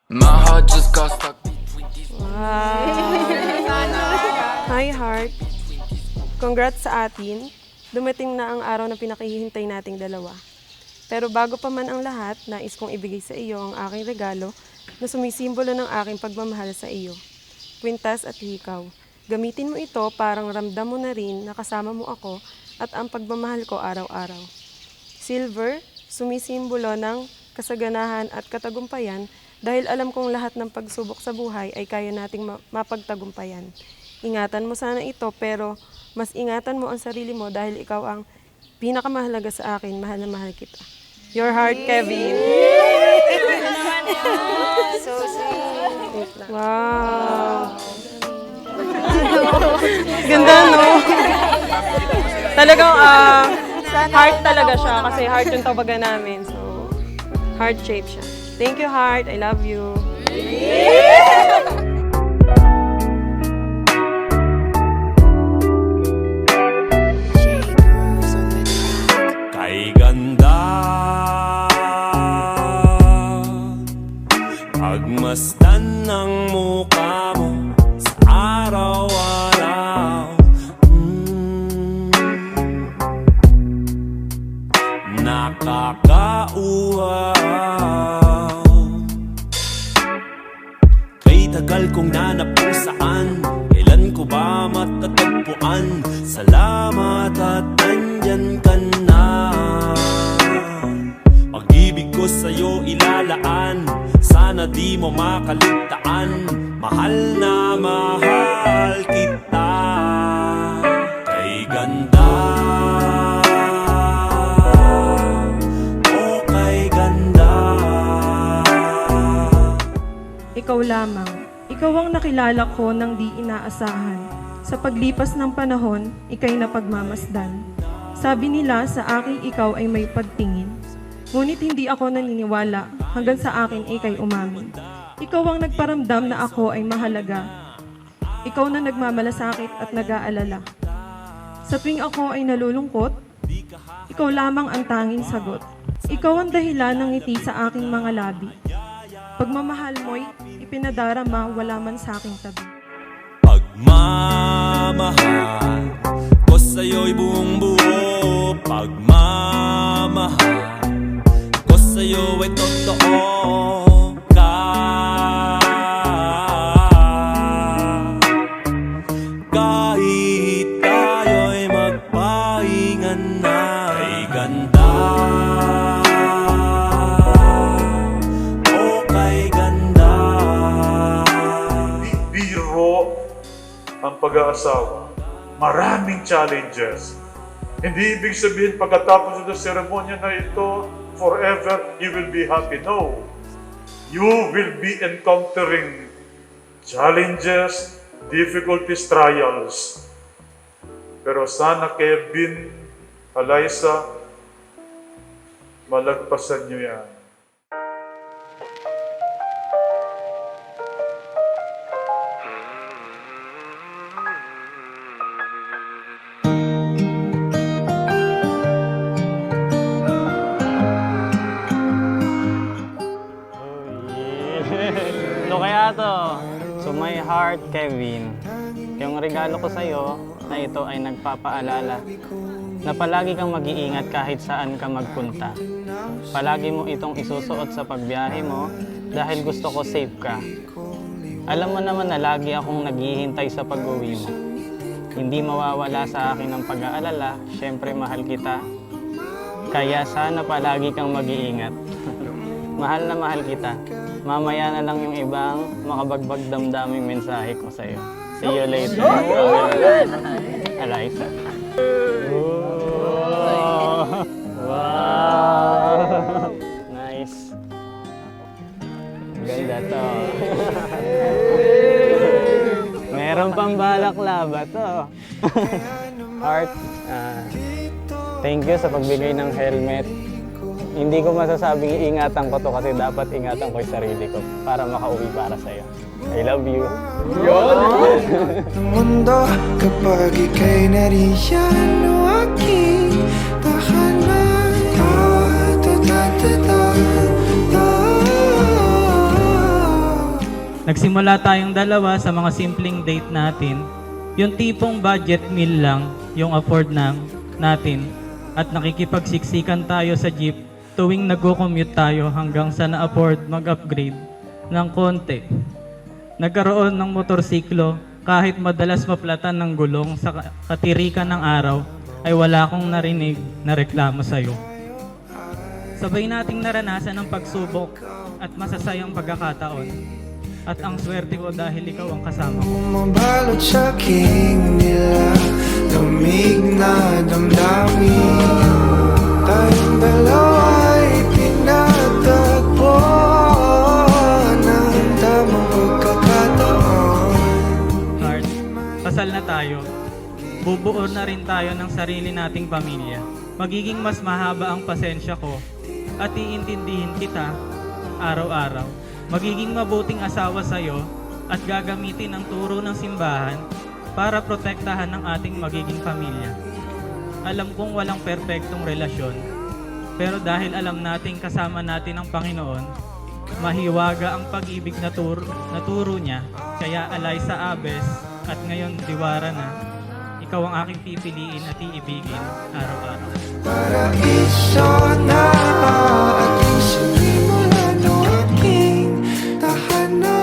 My heart just got stuck. Hi, Heart. Congrats sa atin. Dumating na ang araw na pinakihintay nating dalawa. Pero bago pa man ang lahat, nais kong ibigay sa iyo ang aking regalo na sumisimbolo ng aking pagmamahal sa iyo. Kwintas at hikaw. Gamitin mo ito parang ramdam mo na rin na kasama mo ako at ang pagmamahal ko araw-araw. Silver, sumisimbolo ng kasaganahan at katagumpayan dahil alam kong lahat ng pagsubok sa buhay ay kaya nating mapagtagumpayan. Ingatan mo sana ito pero mas ingatan mo ang sarili mo dahil ikaw ang pinakamahalaga sa akin, mahal na mahal kita. Your heart, Kevin. So sweet. Wow. Ganda, no? Talagang heart talaga siya kasi heart yung tawagan namin. So, heart shape siya. Thank you, heart. I love you. Kay ganda pagmasdan ng mukha mo sa araw-araw. Nakakauhaw. Kay tagal kong nanap kung saan, kailan ko ba matatagpuan? Salamat at nandyan ka na. Pag-ibig ko sa'yo ilalaan, sana di mo makaligtaan. Mahal na mahal kita. Kay ganda, oh kay ganda. Ikaw lamang. Ikaw ang nakilala ko ng di inaasahan. Sa paglipas ng panahon, ika'y napagmamasdan. Sabi nila sa aking ikaw ay may pagtingin. Ngunit hindi ako naniniwala hanggang sa akin ika'y umamin. Ikaw ang nagparamdam na ako ay mahalaga. Ikaw na nagmamalasakit at nag-aalala. Sa tuwing ako ay nalulungkot, ikaw lamang ang tanging sagot. Ikaw ang dahilan ng ngiti sa aking mga labi. Pagmamahal mo'y ipinadarama wala man sa aking tabi. Pagmamahal ko sa'yo'y buong buo. Pagmamahal ko sa'yo ay totoo ka. Kahit tayo'y magpahingan na. Kay ganda, oh kay ganda. Biro ang pag-aasawa. Maraming challenges. Hindi ibig sabihin pagkatapos ng seremonya na ito, forever you will be happy. No. You will be encountering challenges, difficulties, trials. Pero sana Kevin, Alyssa, malagpasan niyo yan. Ano kaya to? So my heart, Kevin. Yung regalo ko sa'yo na ito ay nagpapaalala na palagi kang mag-iingat kahit saan ka magpunta. Palagi mo itong isusuot sa pagbiyahe mo dahil gusto ko safe ka. Alam mo naman na lagi akong naghihintay sa pag-uwi mo. Hindi mawawala sa akin ang pag-aalala, syempre mahal kita. Kaya sana palagi kang mag-iingat. Mahal na mahal kita. Mamaya na lang yung ibang makabagbag damdaming mensahe ko sa'yo. See you later. Alyssa. Wow! Nice. Ganda to. Meron pang balaklava to. Heart, thank you sa pagbigay ng helmet. Hindi ko masasabing iingatan ko to kasi dapat ingatan ko yung sarili ko para makauwi para sa'yo. I love you. Ng mundo kapag ika'y nariyan o aking tahanan. Nagsimula tayong dalawa sa mga simpleng date natin. Yung tipong budget meal lang yung afford natin. At nakikipagsiksikan tayo sa jeep tuwing nagko-commute tayo hanggang sa na-afford mag-upgrade ng konti. Nagkaroon ng motorsiklo kahit madalas maplatan ng gulong sa katirikan ng araw ay wala akong narinig na reklamo sa'yo. Sabay nating naranasan ang pagsubok at masasayang pagkakataon. At ang swerte ko dahil ikaw ang kasama ko. Mabalot sa king nila, lamig na damdamin. Tayong dalawa'y pinatagpo ng tamang pagkakataon. Heart, kasal na tayo. Bubuo na rin tayo ng sarili nating pamilya. Magiging mas mahaba ang pasensya ko at iintindihin kita araw-araw. Magiging mabuting asawa sa'yo at gagamitin ang turo ng simbahan para protektahan ang ating magiging pamilya. Alam kong walang perpektong relasyon, pero dahil alam nating kasama natin ang Panginoon, mahiwaga ang pag-ibig na turo niya, kaya alay sa abes at ngayon diwara na, ikaw ang aking pipiliin at iibigin araw-araw. Paraiso na aking sinimulan o aking tahanan.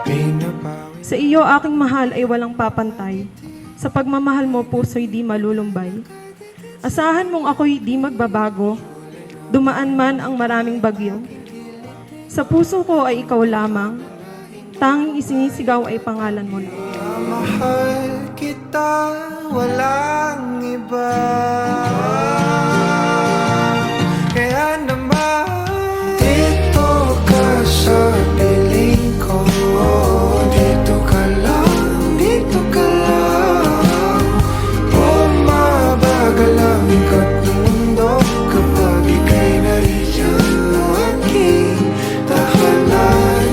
Pinapawi Sa iyo aking mahal ay walang papantay. Sa pagmamahal mo puso'y di malulumbay. Asahan mong ako'y di magbabago. Dumaan man ang maraming bagyo. Sa puso ko ay ikaw lamang. Tanging isinisigaw ay pangalan mo lang. mahal kita, walang iba. Kaya naman dito ka sa piling ko. Dito ka lang, dito ka lang. Bumabagal ang ikot ng mundo kapag ika'y nariyan mo aking tahanan.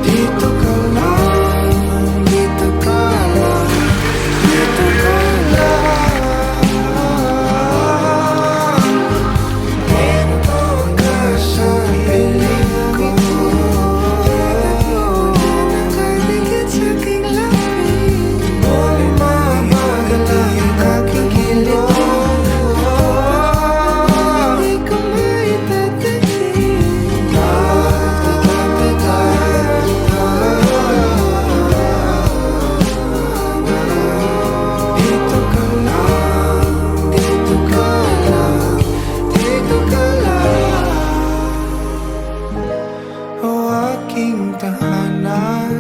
Dito ka lang, dito ka lang, dito ka lang. Dito ka sa piling ko. Nakadikit sa aking labi. Bumabagal ang aking kilig. Hindi ko maitatakin. Dito ka lang, dito ka lang, dito ka lang. O aking tahanan.